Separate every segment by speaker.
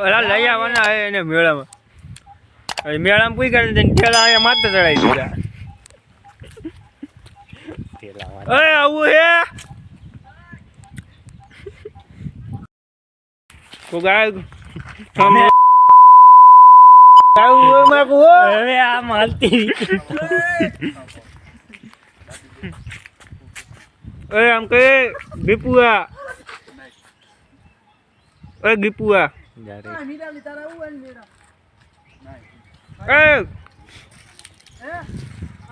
Speaker 1: ઓલા લઈ આવવાના હે એને મેળામાં. મેળામાં કોઈ કરે ને ઠેલા અહીંયા માથે ચડાવી દીધા. ઓય આવું હે કો ગાય તમે આવું માકો હવે આ માલતી ઓય આમ કે બીપુઆ ઓય બીપુઆ જારે મીરાલી તારા આવું ને મેરા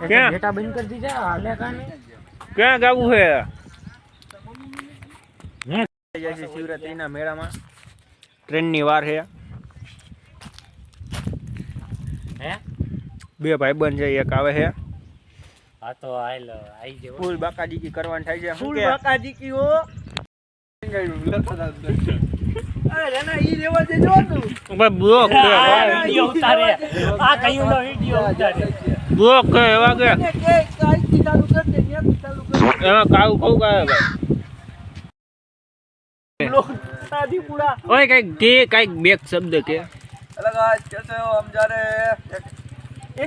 Speaker 1: क्या बेटा बंद कर दीजिए हाले काने क्या गाવું है जैसे शिवरात्रि ना मेला में ट्रेन ની વાર है બે ભાઈબંધ છે એક આવે છે આ તો આઈ જે ફૂલ બાકાજી કી કરવાનું થાય છે ફૂલ બાકાજી કી હો અરે રેના ઈ લેવા દેજો તું ભાઈ બ્લોક કે વિડિયો ઉતારે આ કયું નો વિડિયો ઉતારે બ્લોક કે એવા કે કાઈ કી ચાલુ કર દે ને ચાલુ કર એમાં કાઉ ખાઉ કાય ભાઈ બ્લોક शादी पूरा ओए कई बेक शब्द के हेलो गाइस कैसे हो हम जा रहे हैं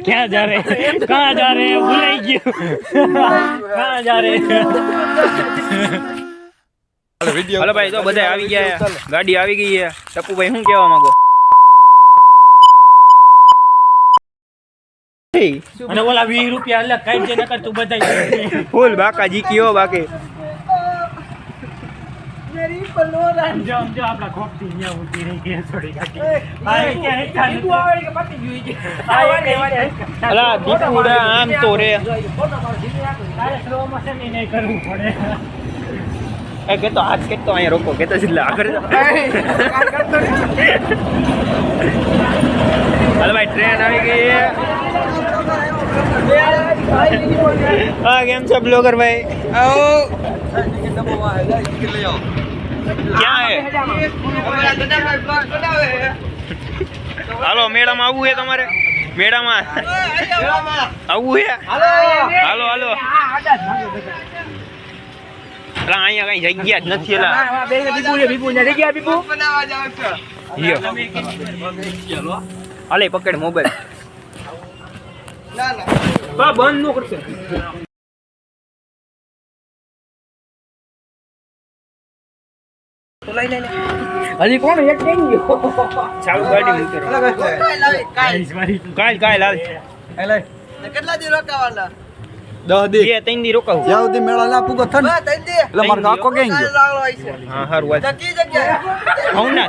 Speaker 1: क्या जा रहे हैं कहां जा रहे हैं भूल गए कहां जा रहे हैं हेलो भाई तो બધા આવી ગયા ગાડી આવી ગઈ છે ટપુ ભાઈ શું કહેવા માંગો અને ઓલા 20 રૂપિયા અલગ કાઈ જે નકર તું બધાય ફૂલ બાકાજી કયો બાકી मेरी पलोरा जो आपला खोपती न्या उठी रही के छोड़ी गाड़ी आए क्या है खाने तू आवे के पति जुई के आए अला दीपुड़ा आम तोरे तारे स्लो मोशन नहीं करू पड़े ए के तो हाथ के तो आए रोको के तो सिल्ला आकर हेलो भाई ट्रेन આવી ગઈ है आ गेम सब ब्लॉगर भाई आओ क्या है હાલો મેળામાં આવવું છે તમારે મેળામાં આવવું છે હાલો હાલો અલા અહીંયા કઈ જગ્યા જ નથી એલા બીપુ બનાવવા જાવ છો હાલે પકડ મોબાઈલ ના ના બંધ નો કરશે तो ले ले अजी कौन एक देंगे चालू गाड़ी में उतर काल लाल ले કેટલા દી રોકાવાના 10 દી બે 3 દી રોકાવું જાવ દી મેળા ના પૂગો થન 3 દી એટલે માર કાકો કેમ ગયો હા હારું વાત કી જગ્યા હવના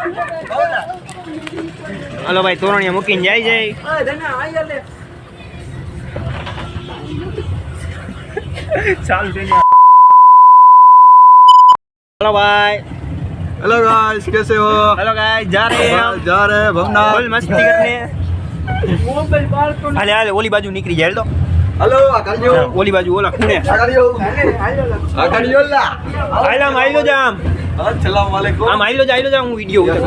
Speaker 1: હાલો ભાઈ તોરણિયા મૂકીને જાય ધના આય લે ચાલ દે હાલો ભાઈ हेलो गाइस कैसे हो हेलो गाइस जा रहे हैं भवना फुल मस्ती करने मोबाइल बाल तो हाले हाले ओली बाजू निकली जाए तो हेलो आगाड़ियो ओली बाजू ओला खूने आगाड़ियो आगाड़ियो ला आइला माइलो जाम अस्सलाम वालेकुम आ माइलो जा હું વિડિયો ઉતારું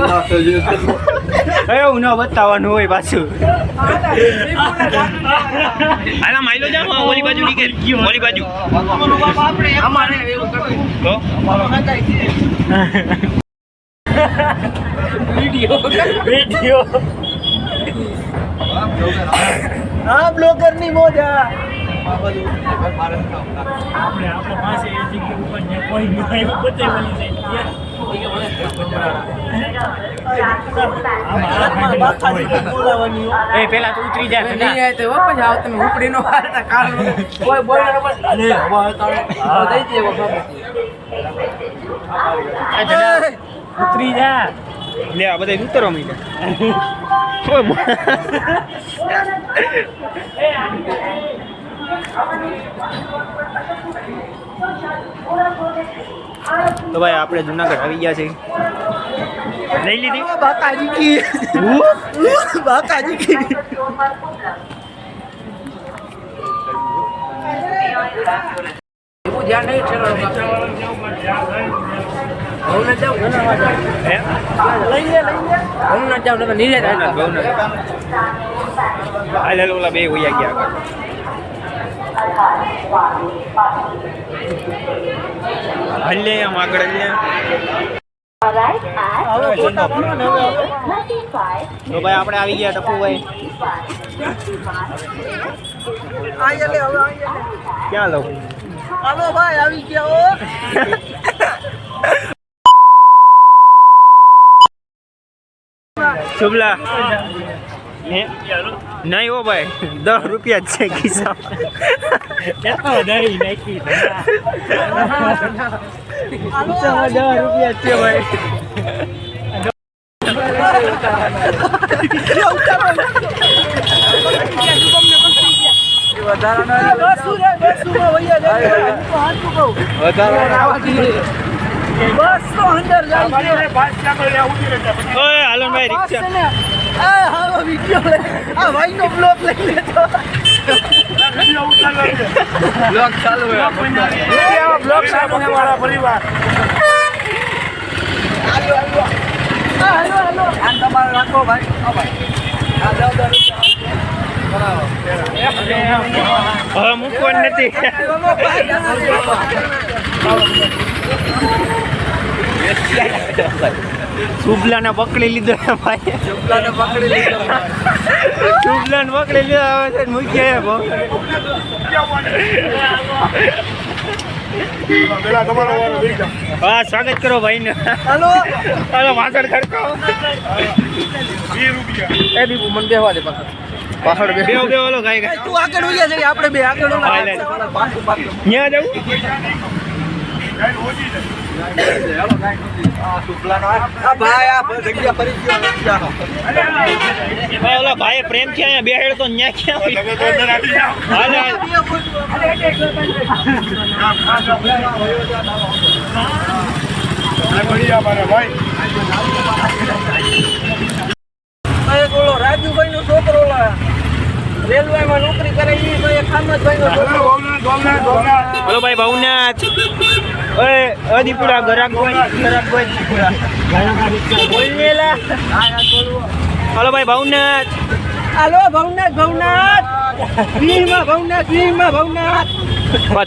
Speaker 1: ઉનો બતાવવાનું હોય પાછું આલા માઇલો જામ ઓલી બાજુ નીકળ ઓલી બાજુ આપણે અમારે એવું કરવું તો અમારો નકાઈ છે वीडियो हाँ ब्लॉगर नहीं मोजा आपने आपने पास ये जी के ऊपर ने कोई नहीं बच्चे वाली से ए पहला तो उतरी जा नहीं है तो वापस आओ तुम ऊपरी नो मारता काल कोई बोल रहा बस अरे वो तारे दे दे वो उतरी जा ले आ બધા ઉતરો મીને તો ભાઈ આપણે જૂનાગઢ આવી ગયા છે લઈ લીધી બાકાજી કી वो ध्यान नहीं चला भवना जाओ है लइए भवना जाओ तो नहीं रहता भवना आले लोला बे होया गया हल्ले हम आगळ हल्ले તો ભાઈ આપણે આવી ગયા ટપુભાઈ. ક્યાં લો?
Speaker 2: હાલો ભાઈ આવી ગયા હો.
Speaker 1: શુભલા નહીં હો ભાઈ, 10 રૂપિયા જ છે ખિસ્સામાં. 10 રૂપિયા જ છે ભાઈ. હાલો ભાઈ રિક્ષા. હવે મૂકવાનું નથી. શુભલાને પકડી લીધો ભાઈ. શુભલાને પકડી લીધો. હવે મૂક્યા. હા સ્વાગત કરો ભાઈ ને. હાલો હાલો વાસણ ખડકાવો. 20 રૂપિયા. એ બીબુ મને બેહવા દે પાછળ બે બે ઓલો ગાય ગાય. તું આગળ ઉલ્યા જઈ, આપણે બે આગળ ઓલા ન્યા જાવ. ઓલા ભાઈ પ્રેમ થી અહીંયા બેહેડ તો ન્યા ક્યાં
Speaker 2: રાજુભાઈ નો છોકરો રેલવેમાં નોકરી કરે એ ખામતભાઈ નો છોકરો.
Speaker 1: હલો ભાઈ ભવનાથ. ઓય દીપુડા ગરાક ભાઈ દીપુડા. હલો ભાઈ ભવનાથ.
Speaker 2: હાલો ભવનાથ. ભવનાથ.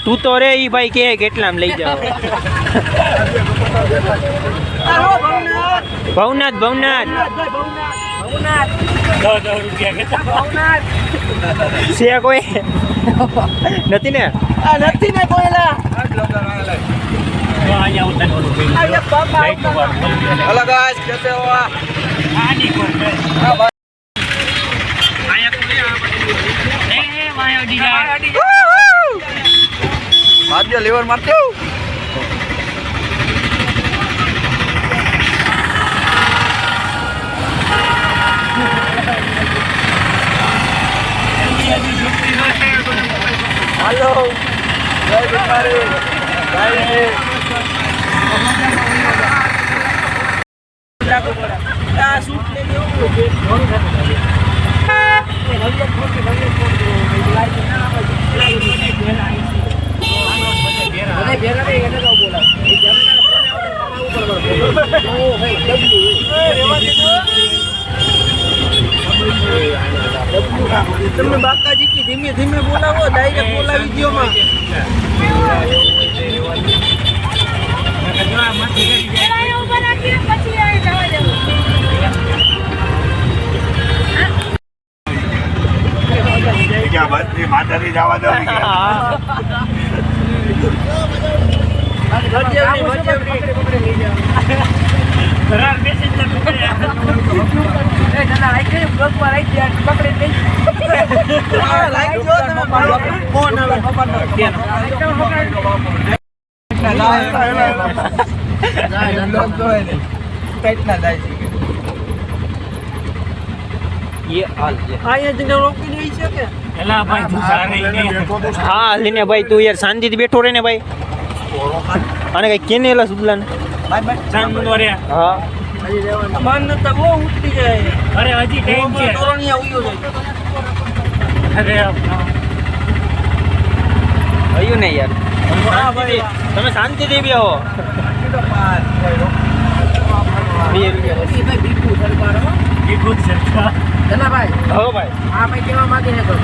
Speaker 1: તું તો રે ઈ ભાઈ કે કેટલામ લઈ જાવ.
Speaker 2: હાલો
Speaker 1: ભવનાથ. 10 રૂપિયા છે કોઈ નથી ને?
Speaker 2: નથી ને કોઈલા.
Speaker 1: हेलो गाइस कैसे हो आप? मार लीवर मारते हो. हेलो जय बिहारी जय
Speaker 2: તમે બાકાજી કી ધીમે ધીમે બોલાવો, ડાયરેક્ટ બોલાવી દો માં.
Speaker 3: માતાજી જવા દો.
Speaker 1: હા લીને ભાઈ તું યાર શાંતિથી બેઠો રહે ને ભાઈ. અને કઈ કેને એલા સુબલાને હા
Speaker 2: માન્યતા બહુ ઉતરી જાય.
Speaker 4: અરે હજી ટાઈમ છે.
Speaker 2: તોરણિયા ઉયો જાય.
Speaker 4: અરે
Speaker 1: થયું ને યાર.
Speaker 2: હા ભાઈ
Speaker 1: તમે શાંતિથી બેહો. 2 રૂપિયા
Speaker 4: વિભૂત સરકાર
Speaker 1: હો ભાઈ.
Speaker 2: આ ભાઈ કેવા માંગે છે તો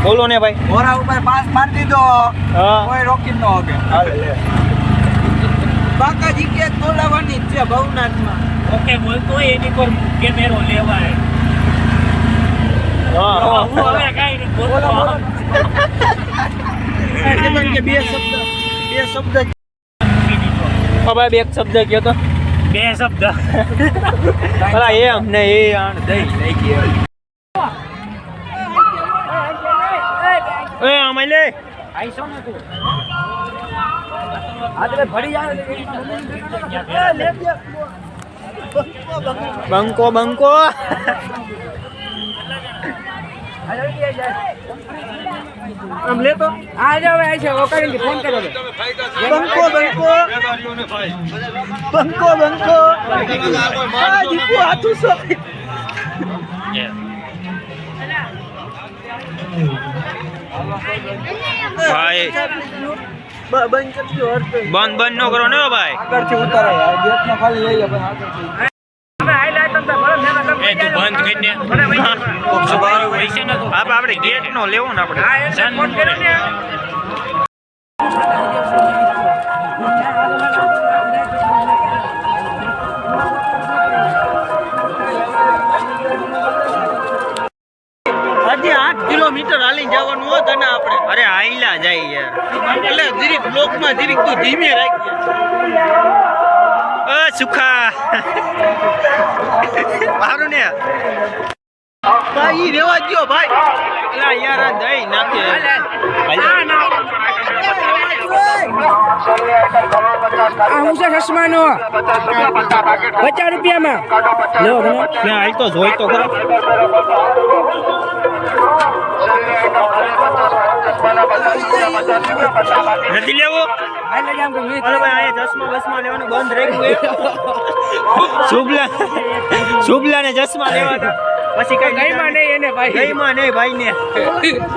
Speaker 1: બોલો ને ભાઈ.
Speaker 2: મોરા ઉપર પાસ મારી દીધો,
Speaker 1: હા
Speaker 2: કોઈ રોકી ન હોગે. બાકાજી કે બોલાવવાની જ છે ભવનાથમાં.
Speaker 4: ઓકે બોલતો હોય એની પર કેમેરો લેવાય. હું હવે કાંઈ નથી બોલતો.
Speaker 2: કે બે શબ્દ
Speaker 1: ભાઈ એક શબ્દ કયો તો
Speaker 4: બે શબ્દ
Speaker 1: અલા એમ ને એ આણ દઈ લઈ ગયો એ આમાં લે
Speaker 4: આઈસો ને તું
Speaker 1: બંકો બંકો
Speaker 2: આમ લે તો
Speaker 5: આ જાવ આ છે ઓકાડી ફોન કરો
Speaker 2: બંકો આ દીપુ હાથું સોપી
Speaker 1: ભાઈ
Speaker 2: બંધ કરજો હરતો
Speaker 1: બંધ નો કરો ને ભાઈ
Speaker 2: આગળથી ઉતારાય ગેટમાં ખાલી લઈ લે પણ આગળથી
Speaker 4: એ તું બંધ કરી દે પૈસા ન તો
Speaker 1: આપણે ગેટ નો લેવો ને આપણે
Speaker 2: હજી 8 કિલોમીટર હાલી જવાનું હોત અને આપણે
Speaker 1: અરે આઈલા જાય યાર
Speaker 2: એટલે જીરીક બ્લોકમાં જીરીક તું ધીમે રાખજે
Speaker 1: સુખા મારું ને
Speaker 2: ભાઈ રેવા દ્યો ભાઈ
Speaker 1: એલા યાર આ દઈ નાખે
Speaker 5: આ હું છે ચશ્માનો 50 રૂપિયામાં લો ઘણો
Speaker 1: ત્યાં હાલ તો જોઈ તો ખરો નથી લેવો
Speaker 5: આ લઈ જામ કે મેં
Speaker 1: અરે ભાઈ અહીંયા ચશ્મા બસમાં લેવાનું બંધ રહી ગયું શુભલા ને ચશ્મા લેવા હતા. પછી કઈ
Speaker 5: ગઈમાં નહીં એને ભાઈ
Speaker 1: ગઈમાં નહીં ભાઈ ને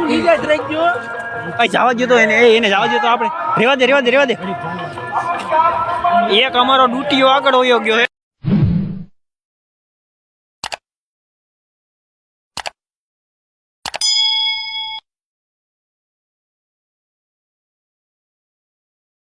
Speaker 2: બીજા જ રહી ગયો
Speaker 1: જવા દો તો એને જવા દો તો આપણે રેવા દે એક અમારો ડૂટીઓ આગળ વયો ગયો હે